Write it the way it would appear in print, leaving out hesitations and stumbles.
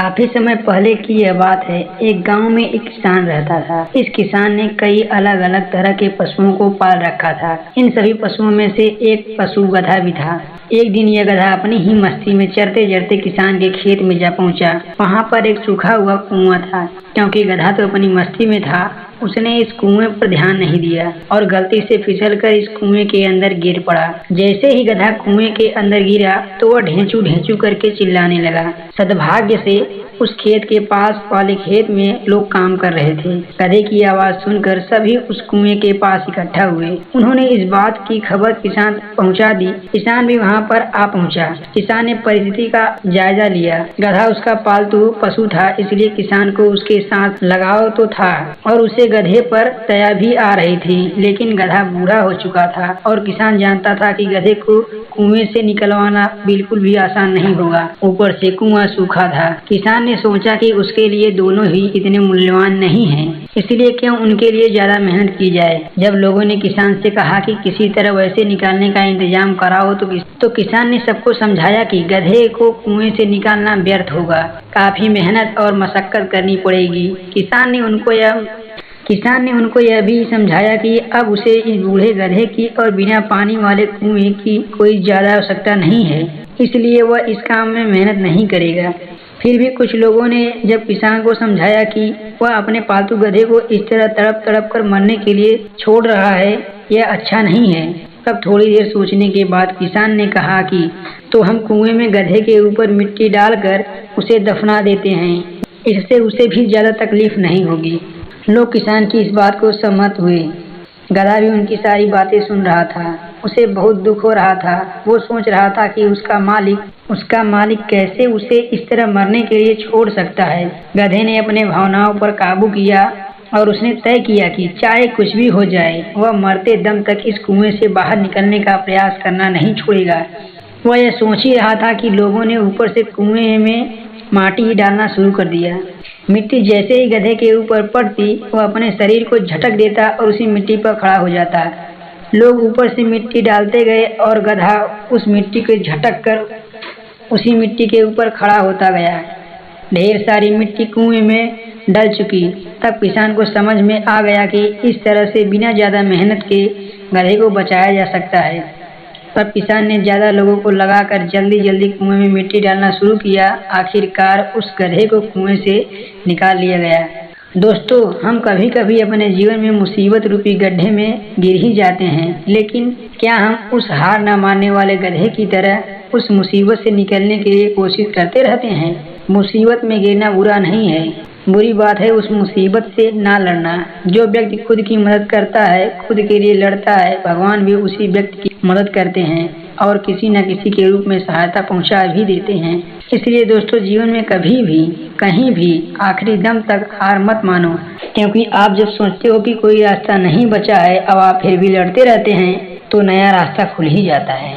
काफी समय पहले की यह बात है। एक गांव में एक किसान रहता था। इस किसान ने कई अलग अलग तरह के पशुओं को पाल रखा था। इन सभी पशुओं में से एक पशु गधा भी था। एक दिन यह गधा अपनी ही मस्ती में चरते चरते किसान के खेत में जा पहुंचा। वहां पर एक सूखा हुआ कुआं था। क्योंकि गधा तो अपनी मस्ती में था, उसने इस कुएं पर ध्यान नहीं दिया और गलती से फिसलकर इस कुएं के अंदर गिर पड़ा। जैसे ही गधा कुएं के अंदर गिरा तो वह ढेंचू ढेंचू करके चिल्लाने लगा। सद्भाग्य से उस खेत के पास वाले खेत में लोग काम कर रहे थे। गधे की आवाज सुनकर सभी उस कुएं के पास इकट्ठा हुए। उन्होंने इस बात की खबर किसान पहुंचा दी। किसान भी वहां पर आ पहुंचा। किसान ने परिस्थिति का जायजा लिया। गधा उसका पालतू पशु था, इसलिए किसान को उसके साथ लगाव तो था और उसे गधे पर दया भी आ रही थी। लेकिन गधा बूढ़ा हो चुका था और किसान जानता था कि गधे को कुएं से निकलवाना बिल्कुल भी आसान नहीं होगा। ऊपर से कुआं सूखा था। किसान ने सोचा कि उसके लिए दोनों ही इतने मूल्यवान नहीं हैं, इसलिए क्यों उनके लिए ज्यादा मेहनत की जाए। जब लोगों ने किसान से कहा कि किसी तरह वैसे निकालने का इंतजाम कराओ तो किसान ने सबको समझाया कि गधे को कुएं से निकालना व्यर्थ होगा, काफी मेहनत और मशक्कत करनी पड़ेगी। किसान ने उनको यह भी समझाया कि अब उसे इस बूढ़े गधे की और बिना पानी वाले कुएं की कोई ज्यादा आवश्यकता नहीं है, इसलिए वह इस काम में मेहनत नहीं करेगा। फिर भी कुछ लोगों ने जब किसान को समझाया कि वह अपने पालतू गधे को इस तरह तड़प तड़प कर मरने के लिए छोड़ रहा है, यह अच्छा नहीं है। तब थोड़ी देर सोचने के बाद किसान ने कहा कि तो हम कुएं में गधे के ऊपर मिट्टी डालकर उसे दफना देते हैं, इससे उसे भी ज्यादा तकलीफ नहीं होगी। लोग किसान की इस बात को सहमत हुए। गधा भी उनकी सारी बातें सुन रहा था। उसे बहुत दुख हो रहा था। वो सोच रहा था कि उसका मालिक कैसे उसे इस तरह मरने के लिए छोड़ सकता है। गधे ने अपने भावनाओं पर काबू किया और उसने तय किया कि चाहे कुछ भी हो जाए, वह मरते दम तक इस कुएं से बाहर निकलने का प्रयास करना नहीं छोड़ेगा। वह यह सोच ही रहा था कि लोगों ने ऊपर से कुएं में माटी डालना शुरू कर दिया। मिट्टी जैसे ही गधे के ऊपर पड़ती, वह अपने शरीर को झटक देता और उसी मिट्टी पर खड़ा हो जाता। लोग ऊपर से मिट्टी डालते गए और गधा उस मिट्टी को झटक कर उसी मिट्टी के ऊपर खड़ा होता गया। ढेर सारी मिट्टी कुएं में डल चुकी। तब किसान को समझ में आ गया कि इस तरह से बिना ज्यादा मेहनत के गधे को बचाया जा सकता है। तब किसान ने ज्यादा लोगों को लगाकर जल्दी जल्दी कुएं में मिट्टी डालना शुरू किया। आखिरकार उस गधे को कुएं से निकाल लिया गया। दोस्तों, हम कभी कभी अपने जीवन में मुसीबत रूपी गड्ढे में गिर ही जाते हैं, लेकिन क्या हम उस हार न मानने वाले गधे की तरह उस मुसीबत से निकलने के लिए कोशिश करते रहते हैं? मुसीबत में गिरना बुरा नहीं है, बुरी बात है उस मुसीबत से ना लड़ना। जो व्यक्ति खुद की मदद करता है, खुद के लिए लड़ता है, भगवान भी उसी व्यक्ति की मदद करते हैं और किसी न किसी के रूप में सहायता पहुंचा भी देते हैं। इसलिए दोस्तों, जीवन में कभी भी कहीं भी आखिरी दम तक हार मत मानो, क्योंकि आप जब सोचते हो कि कोई रास्ता नहीं बचा है, अब आप फिर भी लड़ते रहते हैं तो नया रास्ता खुल ही जाता है।